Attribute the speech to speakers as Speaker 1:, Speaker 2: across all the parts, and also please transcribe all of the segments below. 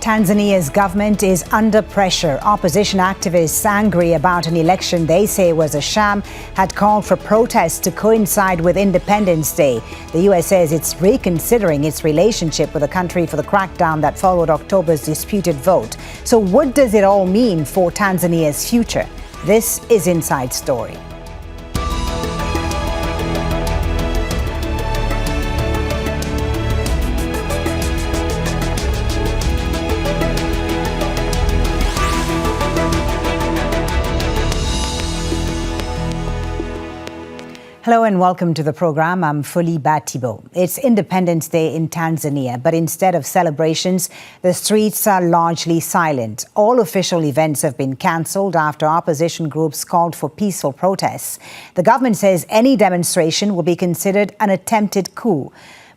Speaker 1: Tanzania's government is under pressure. Opposition activists angry about an election they say was a sham had called for protests to coincide with Independence Day. The US says it's reconsidering its relationship with the country for the crackdown that followed October's disputed vote. So what does it all mean for Tanzania's future? This is Inside Story. Hello and welcome to the program. I'm Folly Thibault. It's Independence Day in Tanzania, but instead of celebrations, the streets are largely silent. All official events have been cancelled after opposition groups called for peaceful protests. The government says any demonstration will be considered an attempted coup.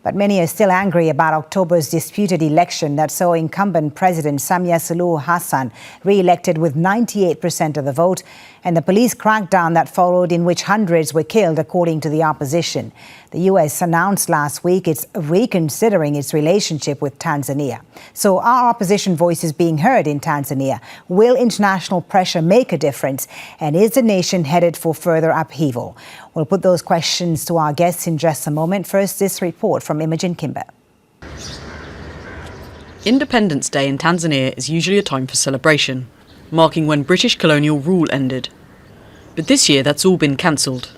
Speaker 1: But many are still angry about October's disputed election that saw incumbent President Samia Suluhu Hassan re-elected with 98% of the vote, and the police crackdown that followed in which hundreds were killed, according to the opposition. The US announced last week it's reconsidering its relationship with Tanzania. So are opposition voices being heard in Tanzania? Will international pressure make a difference? And is the nation headed for further upheaval? We'll put those questions to our guests in just a moment. First, this report from Imogen Kimber.
Speaker 2: Independence Day in Tanzania is usually a time for celebration, marking when British colonial rule ended. But this year that's all been cancelled.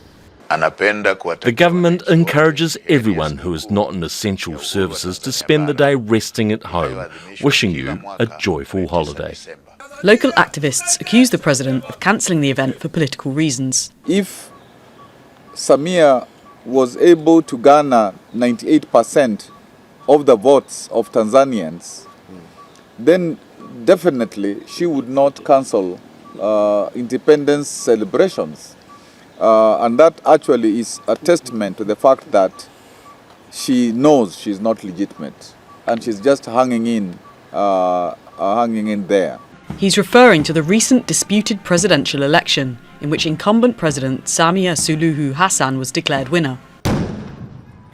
Speaker 3: The government encourages everyone who is not in essential services to spend the day resting at home, wishing you a joyful holiday.
Speaker 2: Local activists accuse the president of cancelling the event for political reasons.
Speaker 4: If Samia was able to garner 98% of the votes of Tanzanians, then definitely she would not cancel independence celebrations. And that actually is a testament to the fact that she knows she's not legitimate and she's just hanging in there.
Speaker 2: He's referring to the recent disputed presidential election in which incumbent President Samia Suluhu Hassan was declared winner.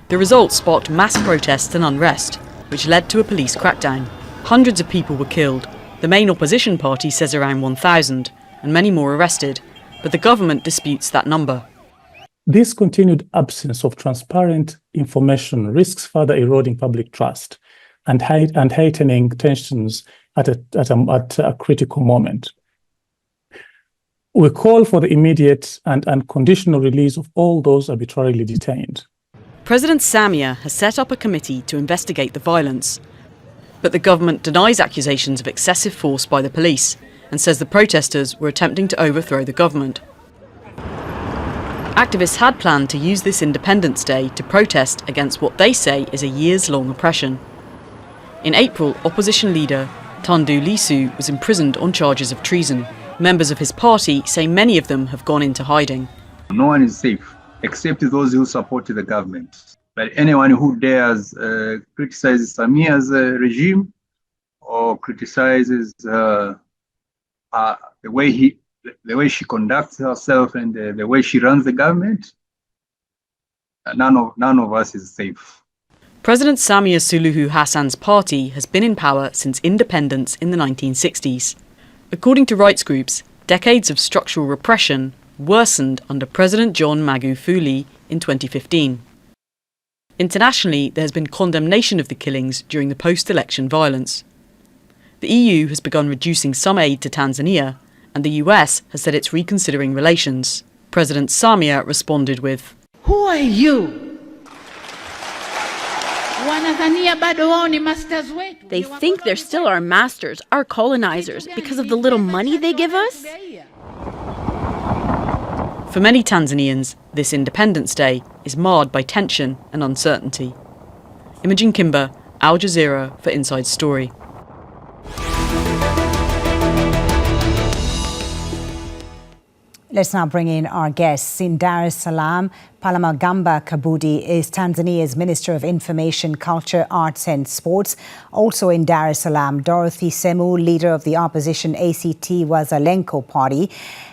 Speaker 2: The result sparked mass protests and unrest, which led to a police crackdown. Hundreds of people were killed. The main opposition party says around 1,000, and many more arrested, but the government disputes that number.
Speaker 5: This continued absence of transparent information risks further eroding public trust and heightening tensions at a critical moment. We call for the immediate and unconditional release of all those arbitrarily detained.
Speaker 2: President Samia has set up a committee to investigate the violence, but the government denies accusations of excessive force by the police and says the protesters were attempting to overthrow the government. Activists had planned to use this Independence Day to protest against what they say is a years-long oppression. In April, opposition leader Tundu Lissu was imprisoned on charges of treason. Members of his party say many of them have gone into hiding.
Speaker 6: No one is safe, except those who support the government. But anyone who dares criticize Samia's regime or criticizes the way she conducts herself and the way she runs the government, none of us is safe.
Speaker 2: President Samia Suluhu Hassan's party has been in power since independence in the 1960s. According to rights groups, decades of structural repression worsened under President John Magufuli in 2015. Internationally, there has been condemnation of the killings during the post-election violence. The EU has begun reducing some aid to Tanzania, and the US has said it's reconsidering relations. President Samia responded with,
Speaker 7: "Who are you?
Speaker 8: They think they're still our masters, our colonizers, because of the little money they give us?"
Speaker 2: For many Tanzanians, this Independence Day is marred by tension and uncertainty. Imogen Kimber, Al Jazeera for Inside Story.
Speaker 1: Let's now bring in our guests. In Dar es Salaam, Palamagamba Kabudi is Tanzania's Minister of Information, Culture, Arts and Sports. Also in Dar es Salaam, Dorothy Semu, leader of the opposition ACT Wazalendo party.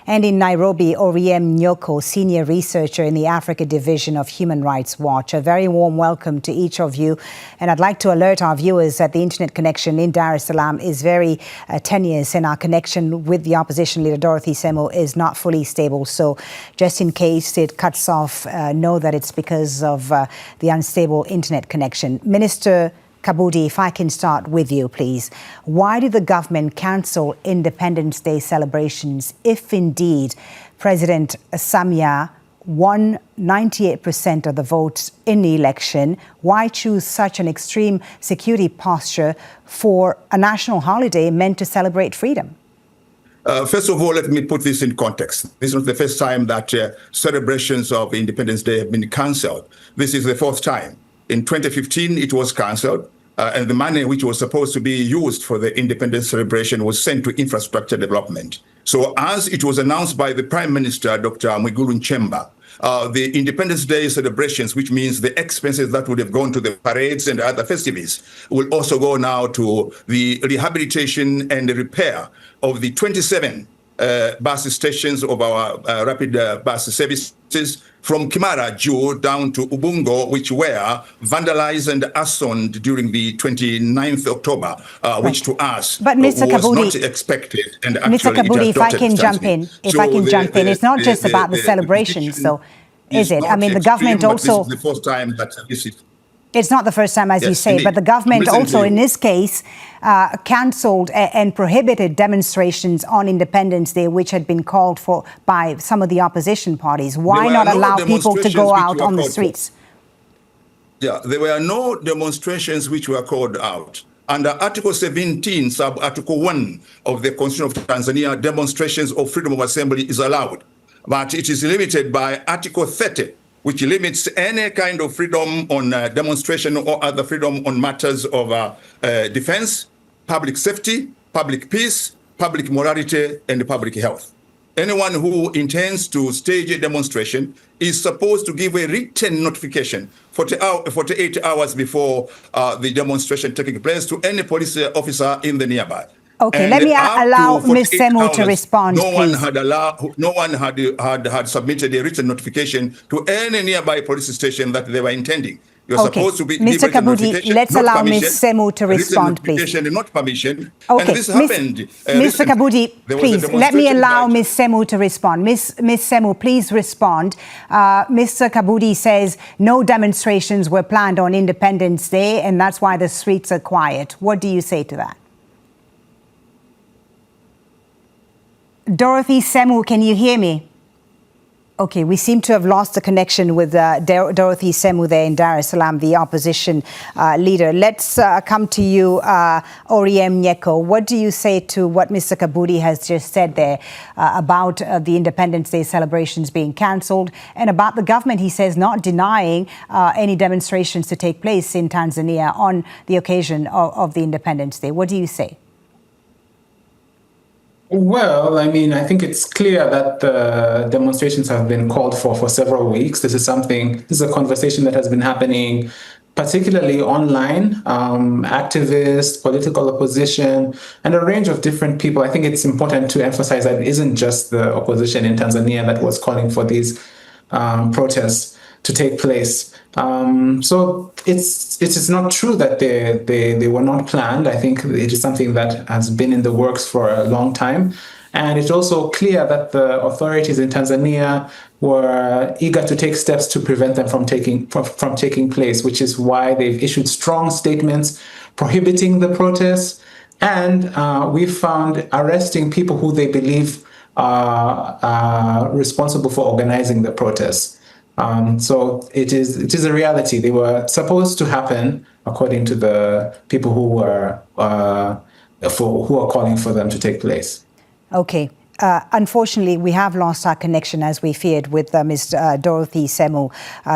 Speaker 1: And in Nairobi, Oriem Nyoko, senior researcher in the Africa Division of Human Rights Watch. A very warm welcome to each of you. And I'd like to alert our viewers that the internet connection in Dar es Salaam is very tenuous, and our connection with the opposition leader Dorothy Semu is not fully stable. So just in case it cuts off, know that it's because of the unstable internet connection. Minister Kabudi, if I can start with you, please. Why did the government cancel Independence Day celebrations if indeed President Samia won 98% of the votes in the election? Why choose such an extreme security posture for a national holiday meant to celebrate freedom?
Speaker 7: First of all, let me put this in context. This is not the first time that celebrations of Independence Day have been cancelled. This is the fourth time. In 2015, it was cancelled. And the money which was supposed to be used for the independence celebration was sent to infrastructure development. So as it was announced by the Prime Minister, Dr. Mwigulu Nchemba, the Independence Day celebrations, which means the expenses that would have gone to the parades and other festivities, will also go now to the rehabilitation and the repair of the 27 bus stations of our rapid bus services from Kimara Juu down to Ubungo, which were vandalized and arsoned during the 29th October, which to us
Speaker 1: but Mr.
Speaker 7: was
Speaker 1: Kabudi,
Speaker 7: not expected. And
Speaker 1: Mr. Kabudi, if I can jump in, it's not just about the celebrations, so is it? I mean, the government also...
Speaker 7: This is the first time that this is...
Speaker 1: It's not the first time, as you say, indeed. But the government also, in this case, cancelled and prohibited demonstrations on Independence Day, which had been called for by some of the opposition parties. Why not allow people to go out on the streets?
Speaker 7: Yeah, there were no demonstrations which were called out. Under Article 17, Sub-Article 1 of the Constitution of Tanzania, demonstrations of freedom of assembly is allowed. But it is limited by Article 30, which limits any kind of freedom on demonstration or other freedom on matters of defense, public safety, public peace, public morality, and public health. Anyone who intends to stage a demonstration is supposed to give a written notification 48 hours before the demonstration taking place to any police officer in the nearby.
Speaker 1: Okay,
Speaker 7: and
Speaker 1: let me allow Ms. Semu to respond,
Speaker 7: no one
Speaker 1: please.
Speaker 7: had submitted a written notification to any nearby police station that they were intending. You're supposed to be
Speaker 1: Mr. Kabudi, let's allow Ms. Semu to respond, please.
Speaker 7: Not permission.
Speaker 1: Okay,
Speaker 7: and this happened.
Speaker 1: Mr. Kabudi, please, let me allow Ms. Semu to respond. Ms. Semu, please respond. Mr. Kabudi says no demonstrations were planned on Independence Day, and that's why the streets are quiet. What do you say to that? Dorothy Semu, can you hear me? Okay, we seem to have lost the connection with Dorothy Semu there in Dar es Salaam, the opposition leader. Let's come to you, Oriem Nyeko. What do you say to what Mr. Kabudi has just said there about the Independence Day celebrations being cancelled and about the government, he says, not denying any demonstrations to take place in Tanzania on the occasion of the Independence Day? What do you say?
Speaker 9: Well, I mean, I think it's clear that the demonstrations have been called for several weeks. This is a conversation that has been happening, particularly online, activists, political opposition, and a range of different people. I think it's important to emphasize that it isn't just the opposition in Tanzania that was calling for these protests to take place. So it is not true that they were not planned. I think it is something that has been in the works for a long time. And it's also clear that the authorities in Tanzania were eager to take steps to prevent them from taking place, which is why they've issued strong statements prohibiting the protests. And we found arresting people who they believe are responsible for organizing the protests. So it is a reality. They were supposed to happen according to the people who are calling for them to take place.
Speaker 1: Okay. Unfortunately, we have lost our connection, as we feared, with Ms. Dorothy Semu,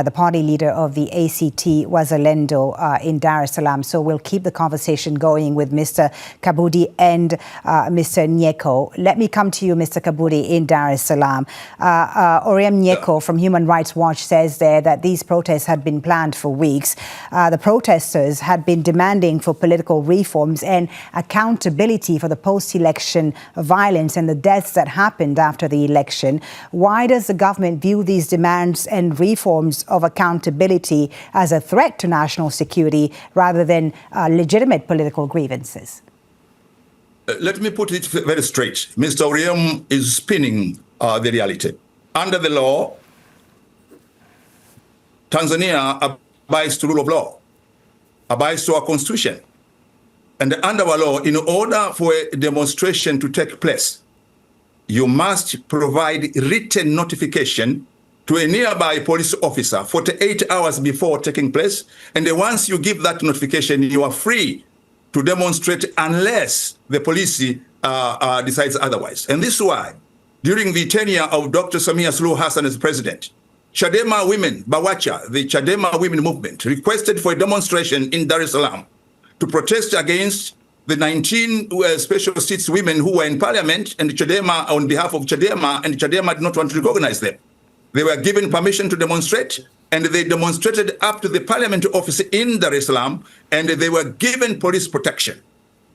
Speaker 1: the party leader of the ACT Wazalendo in Dar es Salaam. So we'll keep the conversation going with Mr. Kabudi and Mr. Nyeko. Let me come to you, Mr. Kabudi, in Dar es Salaam. Oriem Nyeko from Human Rights Watch says there that these protests had been planned for weeks. The protesters had been demanding for political reforms and accountability for the post-election violence and the deaths deaths that happened after the election. Why does the government view these demands and reforms of accountability as a threat to national security rather than legitimate political grievances?
Speaker 7: Let me put it very straight. Mr. Oriem is spinning the reality. Under the law, Tanzania abides to rule of law, abides to our constitution. And under our law, in order for a demonstration to take place, you must provide written notification to a nearby police officer 48 hours before taking place. And then once you give that notification, you are free to demonstrate unless the police decides otherwise. And this is why, during the tenure of Dr. Samia Suluhu Hassan as president, Chadema women, Bawacha, the Chadema women movement, requested for a demonstration in Dar es Salaam to protest against the 19 special seats women who were in parliament, and Chadema, on behalf of Chadema, and Chadema did not want to recognize them. They were given permission to demonstrate, and they demonstrated up to the parliament office in Dar es Salaam, and they were given police protection.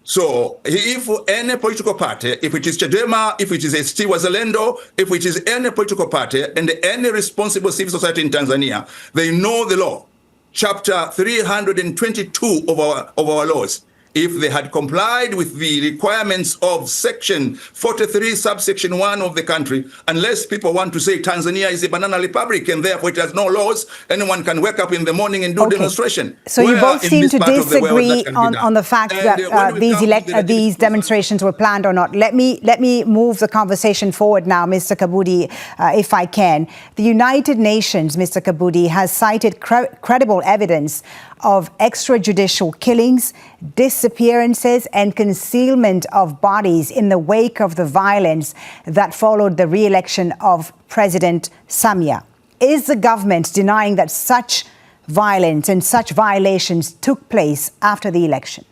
Speaker 7: So if any political party, if it is Chadema, if it is ST Wazalendo, if it is any political party and any responsible civil society in Tanzania, they know the law. Chapter 322 of our laws. If they had complied with the requirements of section 43, subsection 1 of the country, unless people want to say Tanzania is a banana republic and therefore it has no laws, anyone can wake up in the morning and do demonstration.
Speaker 1: So you both seem to disagree on the fact that these demonstrations were planned or not. Let me move the conversation forward now, Mr. Kabudi, if I can. The United Nations, Mr. Kabudi, has cited credible evidence of extrajudicial killings, disappearances and concealment of bodies in the wake of the violence that followed the re-election of President Samia. Is the government denying that such violence and such violations took place after the election?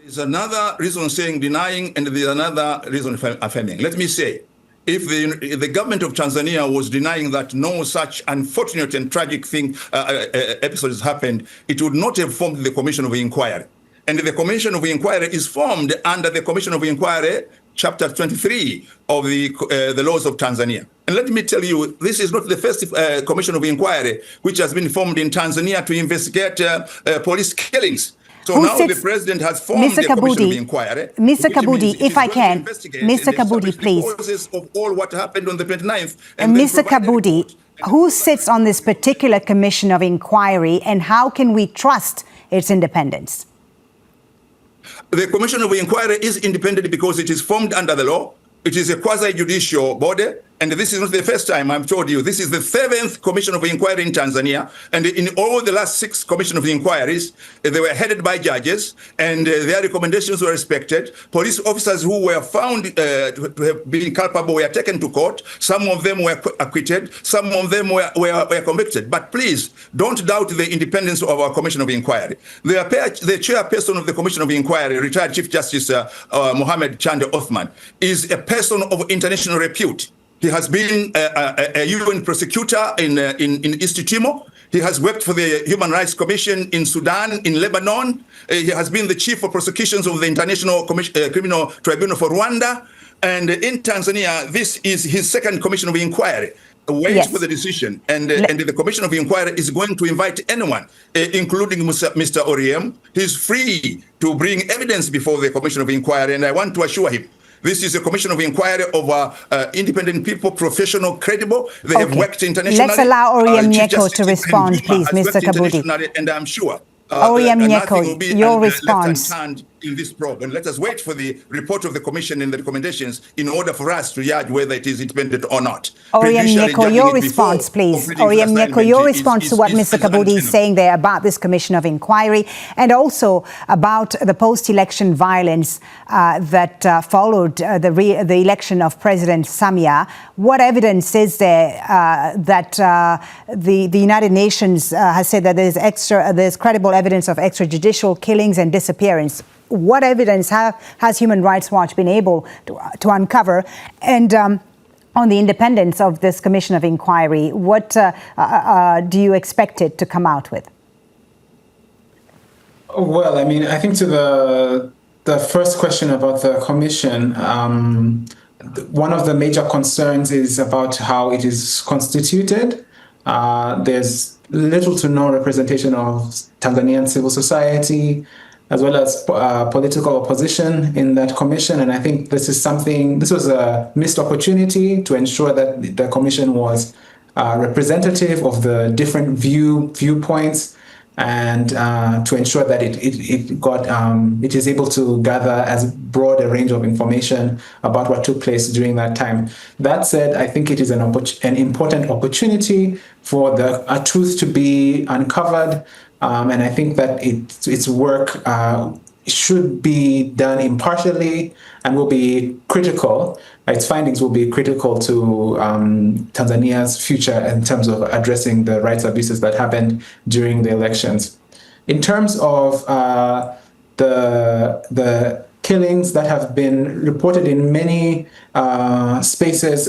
Speaker 7: There's another reason saying denying, and there's another reason affirming. Let me say, if the government of Tanzania was denying that no such unfortunate and tragic episodes happened, it would not have formed the Commission of Inquiry. And the Commission of Inquiry is formed under the Commission of Inquiry, Chapter 23 of the laws of Tanzania. And let me tell you, this is not the first Commission of Inquiry which has been formed in Tanzania to investigate police killings. So now the president has formed the Commission of Inquiry.
Speaker 1: Mr. Kabudi, if I can, Mr. Kabudi, please.
Speaker 7: The causes of all what happened on the 29th.
Speaker 1: And Mr. Kabudi, who sits on this particular Commission of Inquiry and how can we trust its independence?
Speaker 7: The Commission of Inquiry is independent because it is formed under the law. It is a quasi-judicial body. And this is not the first time, I've told you, this is the 7th Commission of Inquiry in Tanzania. And in all the last 6 Commission of Inquiries, they were headed by judges and their recommendations were respected. Police officers who were found to have been culpable were taken to court. Some of them were acquitted. Some of them were convicted. But please, don't doubt the independence of our Commission of Inquiry. The chairperson of the Commission of Inquiry, retired Chief Justice Mohammed Chande Othman, is a person of international repute. He has been a UN prosecutor in East Timor. He has worked for the Human Rights Commission in Sudan, in Lebanon. He has been the chief of prosecutions of the International Criminal Tribunal for Rwanda. And in Tanzania, this is his 2nd Commission of Inquiry. Wait for the decision. And the Commission of Inquiry is going to invite anyone, including Mr. Oriem. He's free to bring evidence before the Commission of Inquiry. And I want to assure him, this is a Commission of Inquiry of independent people, professional, credible. They have worked internationally.
Speaker 1: Let's allow Oriem Nyeko to respond, please, Mr. Kabudi.
Speaker 7: And I'm sure
Speaker 1: Oriem Nyeko, your response.
Speaker 7: In this probe, and let us wait for the report of the Commission and the recommendations in order for us to judge whether it is independent or not.
Speaker 1: Oriem Nyeko, your response, please. Oriem Nyeko, your response to what Mr. Kabudi is saying there about this Commission of Inquiry and also about the post-election violence that followed the election of President Samia. What evidence is there that the United Nations has said that there's credible evidence of extrajudicial killings and disappearance? What evidence has Human Rights Watch been able to uncover? And on the independence of this Commission of Inquiry, what do you expect it to come out with?
Speaker 9: Well, I mean, I think to the the first question about the commission, one of the major concerns is about how it is constituted. There's little to no representation of Tanzanian civil society, as well as political opposition in that commission. And I think this was a missed opportunity to ensure that the commission was representative of the different viewpoints, and to ensure that it is able to gather as broad a range of information about what took place during that time. That said, I think it is an important opportunity for a truth to be uncovered, and I think that its work should be done impartially and will be critical. Its findings will be critical to Tanzania's future in terms of addressing the rights abuses that happened during the elections. In terms of the killings that have been reported in many spaces,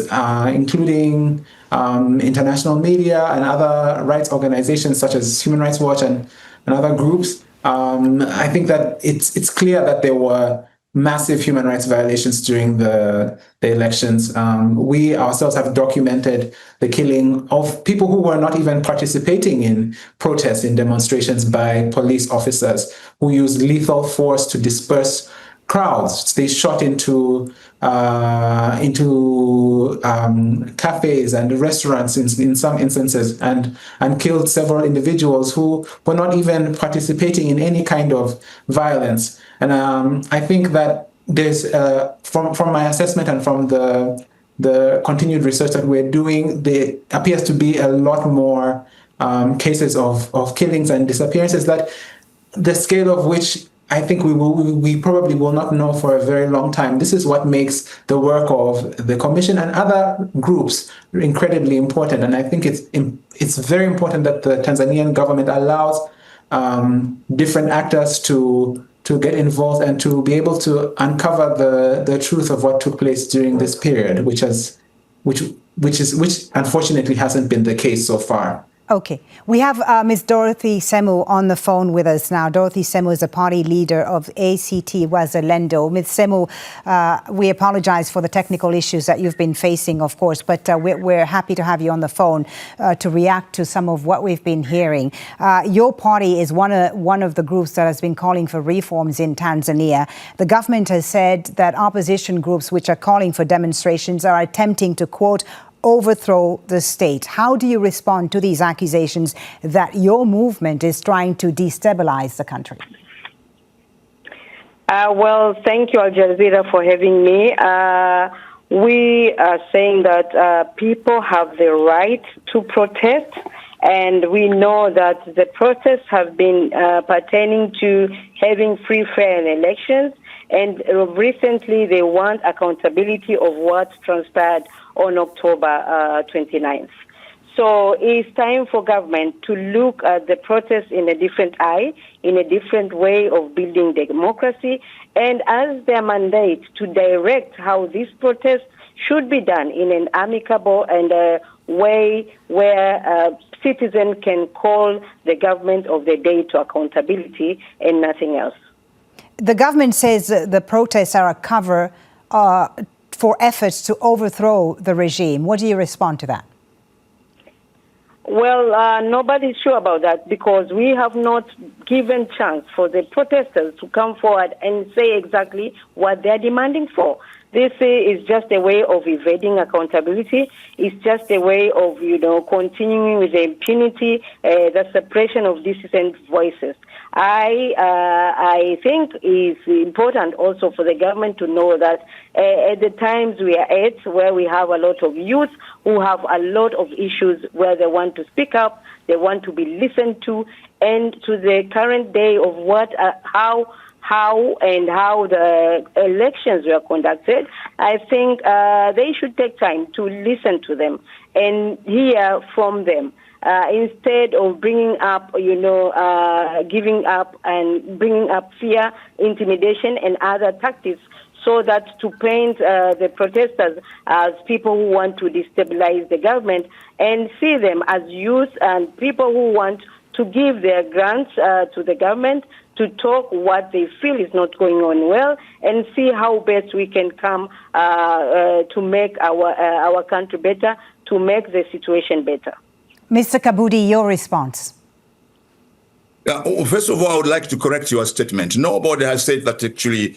Speaker 9: including international media and other rights organizations such as Human Rights Watch and other groups, I think that it's clear that there were massive human rights violations during the elections. We ourselves have documented the killing of people who were not even participating in protests, in demonstrations, by police officers who used lethal force to disperse crowds. They shot into cafes and restaurants in some instances, and killed several individuals who were not even participating in any kind of violence. And I think that there's, from my assessment and from the continued research that we're doing, there appears to be a lot more cases of killings and disappearances, that the scale of which I think we probably will not know for a very long time. This is what makes the work of the Commission and other groups incredibly important. And I think it's very important that the Tanzanian government allows different actors to get involved and to be able to uncover the truth of what took place during this period, which unfortunately hasn't been the case so far.
Speaker 1: Okay. We have Ms. Dorothy Semu on the phone with us now. Dorothy Semu is a party leader of ACT Wazalendo. Ms. Semu, we apologize for the technical issues that you've been facing, of course, but we're happy to have you on the phone to react to some of what we've been hearing. Your party is one of the groups that has been calling for reforms in Tanzania. The government has said that opposition groups which are calling for demonstrations are attempting to, quote, overthrow the state. How do you respond to these accusations that your movement is trying to destabilize the country?
Speaker 10: Well, thank you, Al Jazeera, for having me. We are saying that people have the right to protest, and we know that the protests have been pertaining to having free, fair elections, and recently they want accountability of what transpired on October 29th. So it's time for government to look at the protests in a different eye, in a different way of building democracy, and as their mandate to direct how these protests should be done in an amicable and a way where citizens can call the government of the day to accountability and nothing else.
Speaker 1: The government says the protests are a cover for efforts to overthrow the regime. What do you respond to that?
Speaker 10: Well, nobody's sure about that, because we have not given chance for the protesters to come forward and say exactly what they're demanding for. This is just a way of evading accountability. It's just a way of, continuing with the impunity, the suppression of dissident voices. I think it's important also for the government to know that at the times we are at, where we have a lot of youth who have a lot of issues where they want to speak up, they want to be listened to, and to the current day of how the elections were conducted, I think they should take time to listen to them and hear from them. Instead of bringing up, giving up and bringing up fear, intimidation, and other tactics, so that to paint the protesters as people who want to destabilize the government, and see them as youth and people who want to give their grants to the government to talk what they feel is not going on well, and see how best we can come to make our country better, to make the situation better.
Speaker 1: Mr. Kabudi, your response.
Speaker 7: First of all, I would like to correct your statement. Nobody has said that actually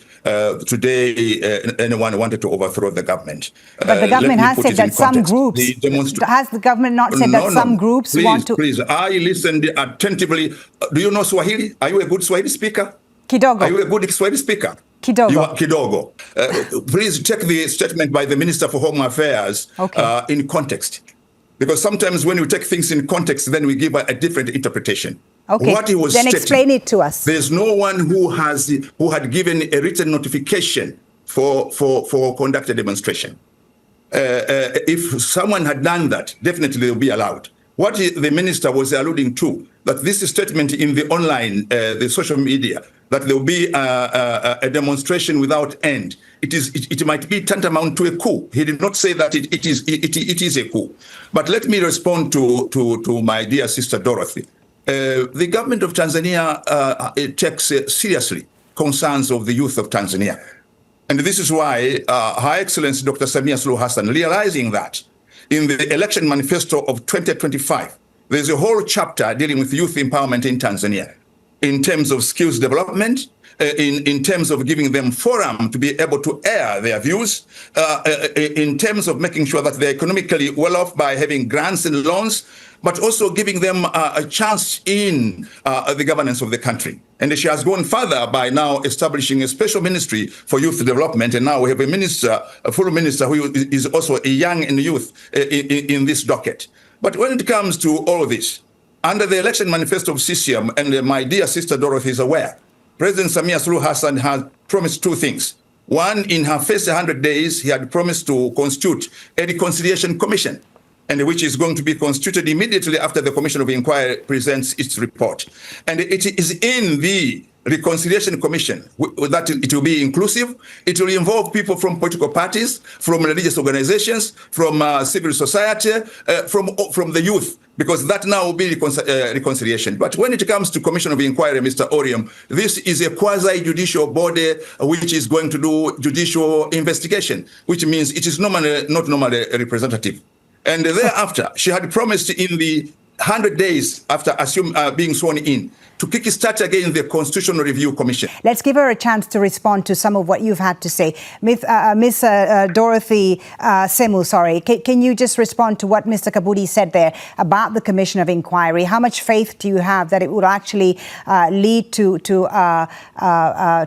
Speaker 7: today anyone wanted to overthrow the government.
Speaker 1: But the government has said that some groups, has the government not said that some groups want to...
Speaker 7: Please, I listened attentively. Do you know Swahili? Are you a good Swahili speaker?
Speaker 1: Kidogo.
Speaker 7: Are you a good Swahili speaker?
Speaker 1: Kidogo.
Speaker 7: You are Kidogo. Please take the statement by the Minister for Home Affairs in context. Because sometimes when you take things in context, then we give a different interpretation.
Speaker 1: Okay,
Speaker 7: what he was
Speaker 1: then
Speaker 7: stating,
Speaker 1: explain it to us.
Speaker 7: There's no one who had given a written notification for conduct a demonstration. If someone had done that, definitely they'll be allowed. What the minister was alluding to, that this statement in the online, the social media, that there will be a demonstration without end. It might be tantamount to a coup. He did not say that it is a coup. But let me respond to my dear sister Dorothy. The government of Tanzania takes seriously concerns of the youth of Tanzania. And this is why Her Excellency Dr. Samia Suluhu Hassan, realizing that in the election manifesto of 2025, there's a whole chapter dealing with youth empowerment in Tanzania, in terms of skills development, in terms of giving them forum to be able to air their views, in terms of making sure that they're economically well off by having grants and loans, but also giving them a chance in the governance of the country. And she has gone further by now establishing a special ministry for youth development. And now we have a minister, a full minister, who is also a young and youth in this docket. But when it comes to all of this, under the election manifesto of CCM, and my dear sister Dorothy is aware, President Samia Suluhu Hassan has promised two things. One, in her first 100 days, he had promised to constitute a reconciliation commission, and which is going to be constituted immediately after the Commission of Inquiry presents its report. And it is in the Reconciliation Commission that it will be inclusive. It will involve people from political parties, from religious organizations, from civil society, from the youth, because that now will be reconciliation. But when it comes to Commission of Inquiry, Mr. Orium, this is a quasi-judicial body which is going to do judicial investigation, which means it is not normally representative. And thereafter, she had promised in the 100 days after being sworn in to kickstart again the Constitutional Review Commission.
Speaker 1: Let's give her a chance to respond to some of what you've had to say. Miss Dorothy Semu, can you just respond to what Mr. Kabudi said there about the Commission of Inquiry? How much faith do you have that it will actually lead to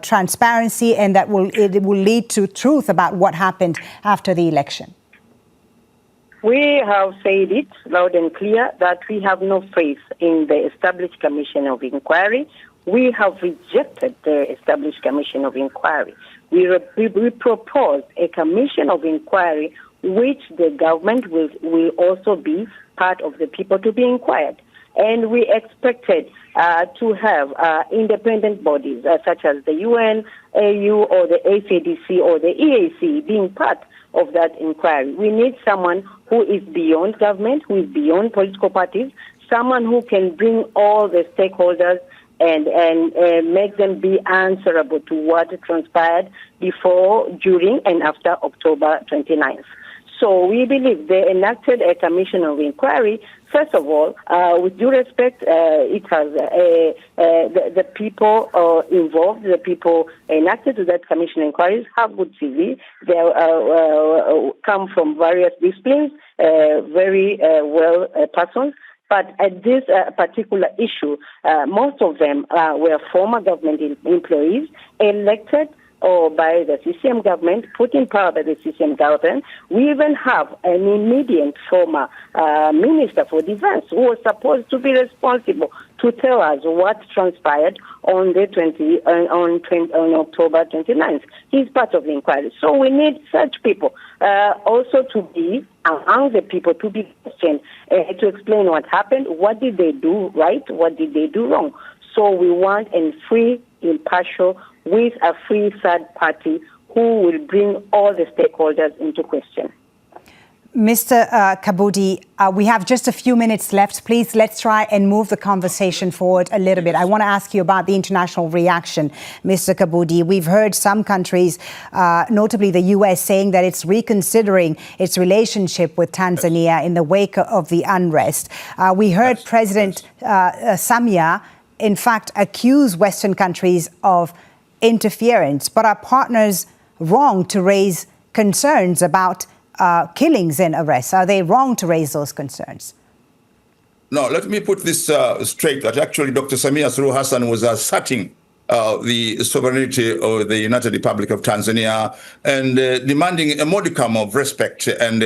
Speaker 1: transparency, and that it will lead to truth about what happened after the election?
Speaker 10: We have said it loud and clear that we have no faith in the established Commission of Inquiry. We have rejected the established Commission of Inquiry. We propose a Commission of Inquiry which the government will also be part of the people to be inquired. And we expected to have independent bodies such as the UN, AU, or the ACDC, or the EAC being part of that inquiry. We need someone who is beyond government, who is beyond political parties, someone who can bring all the stakeholders and make them be answerable to what transpired before, during, and after October 29th. So we believe they enacted a Commission of Inquiry. First of all, with due respect, it has the people involved, the people enacted to that Commission of Inquiries have good CV. They come from various disciplines, very well persons. But at this particular issue, most of them were former government employees elected or by the CCM government, put in power by the CCM government. We even have an immediate former Minister for Defense who was supposed to be responsible to tell us what transpired on October 29th. He's part of the inquiry. So we need such people also to be among the people to be questioned, to explain what happened, what did they do right, what did they do wrong. So we want a free, impartial, with a free third party who will bring all the stakeholders into question.
Speaker 1: Mr. Kabudi, we have just a few minutes left. Please, let's try and move the conversation forward a little bit. I want to ask you about the international reaction, Mr. Kabudi. We've heard some countries, notably the US, saying that it's reconsidering its relationship with Tanzania in the wake of the unrest. We heard President Samia, in fact, accuse Western countries of interference, but are partners wrong to raise concerns about killings and arrests? Are they wrong to raise those concerns?
Speaker 7: No, let me put this straight, that actually Dr. Samia Suluhu Hassan was asserting the sovereignty of the United Republic of Tanzania and demanding a modicum of respect. And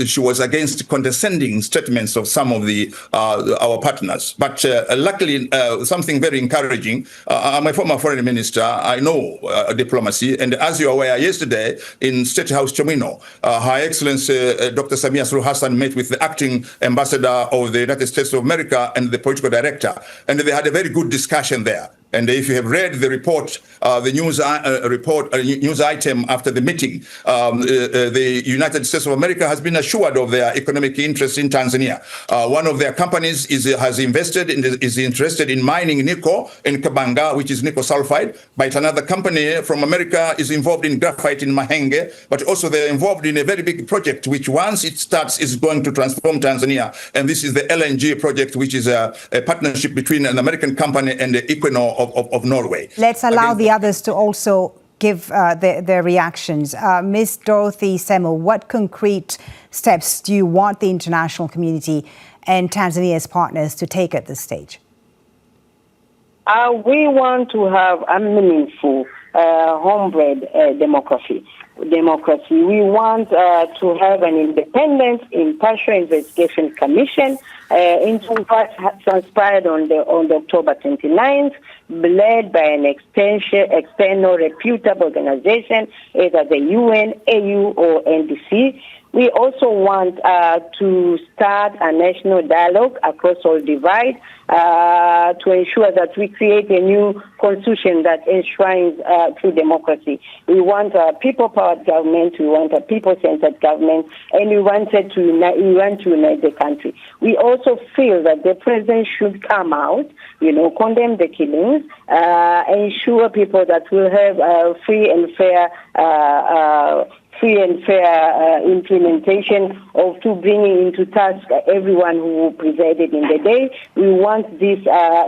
Speaker 7: she was against condescending statements of some of our partners. But luckily, something very encouraging. I'm a former foreign minister. I know diplomacy. And as you're aware, yesterday in State House Chomino, Her Excellency Dr. Samia Suluhu Hassan met with the acting ambassador of the United States of America and the political director. And they had a very good discussion there. And if you have read the report, the news item after the meeting, the United States of America has been assured of their economic interest in Tanzania. One of their companies is interested in mining nickel in Kabanga, which is nickel sulfide. But another company from America is involved in graphite in Mahenge. But also they're involved in a very big project, which once it starts is going to transform Tanzania. And this is the LNG project, which is a partnership between an American company and the Equinor of Norway.
Speaker 1: Let's allow the others to also give their reactions. Ms. Dorothy Semu, what concrete steps do you want the international community and Tanzania's partners to take at this stage?
Speaker 10: We want to have a meaningful, homebred democracy. We want to have an independent, impartial investigation commission into what transpired on the October 29th, led by an external reputable organization, either the UN, AU, or NDC. We also want to start a national dialogue across all divides to ensure that we create a new constitution that enshrines true democracy. We want a people-powered government, we want a people-centered government, and we want to unite the country. We also feel that the president should come out, condemn the killings, ensure people that will have free and fair implementation of to bringing into task everyone who presided in the day. We want this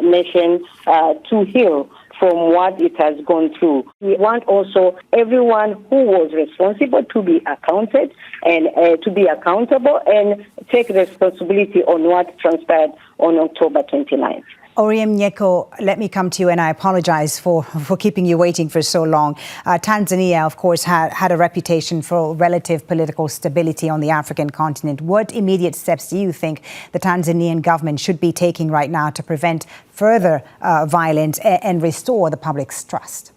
Speaker 10: nation to heal from what it has gone through. We want also everyone who was responsible to be accounted and to be accountable and take responsibility on what transpired on October 29th.
Speaker 1: Oriem Nyeko, let me come to you, and I apologize for keeping you waiting for so long. Tanzania, of course, had a reputation for relative political stability on the African continent. What immediate steps do you think the Tanzanian government should be taking right now to prevent further violence and restore the public's trust?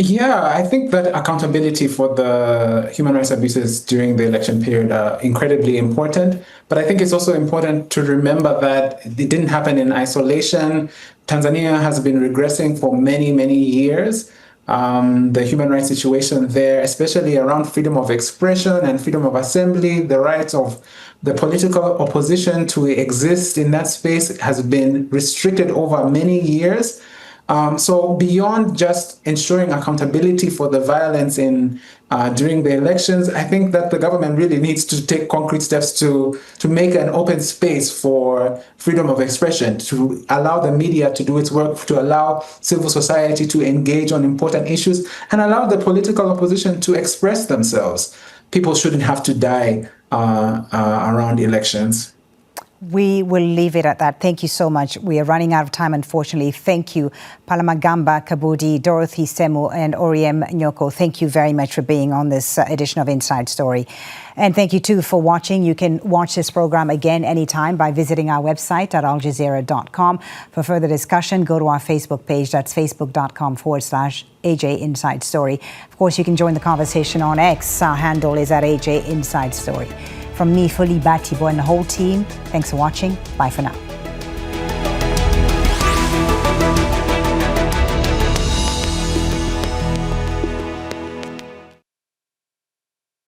Speaker 9: Yeah, I think that accountability for the human rights abuses during the election period are incredibly important. But I think it's also important to remember that it didn't happen in isolation. Tanzania has been regressing for many, many years. The human rights situation there, especially around freedom of expression and freedom of assembly, the rights of the political opposition to exist in that space has been restricted over many years. So beyond just ensuring accountability for the violence during the elections, I think that the government really needs to take concrete steps to make an open space for freedom of expression, to allow the media to do its work, to allow civil society to engage on important issues, and allow the political opposition to express themselves. People shouldn't have to die around elections.
Speaker 1: We will leave it at that. Thank you so much. We are running out of time, unfortunately. Thank you, Palamagamba, Kabudi, Dorothy Semu, and Oriem Nyeko. Thank you very much for being on this edition of Inside Story. And thank you, too, for watching. You can watch this program again anytime by visiting our website at aljazeera.com. For further discussion, go to our Facebook page. That's facebook.com/AJ Inside Story. Of course, you can join the conversation on X. Our handle is at AJ Inside Story. From me, Folly, Thibault, and the whole team, thanks for watching. Bye for now.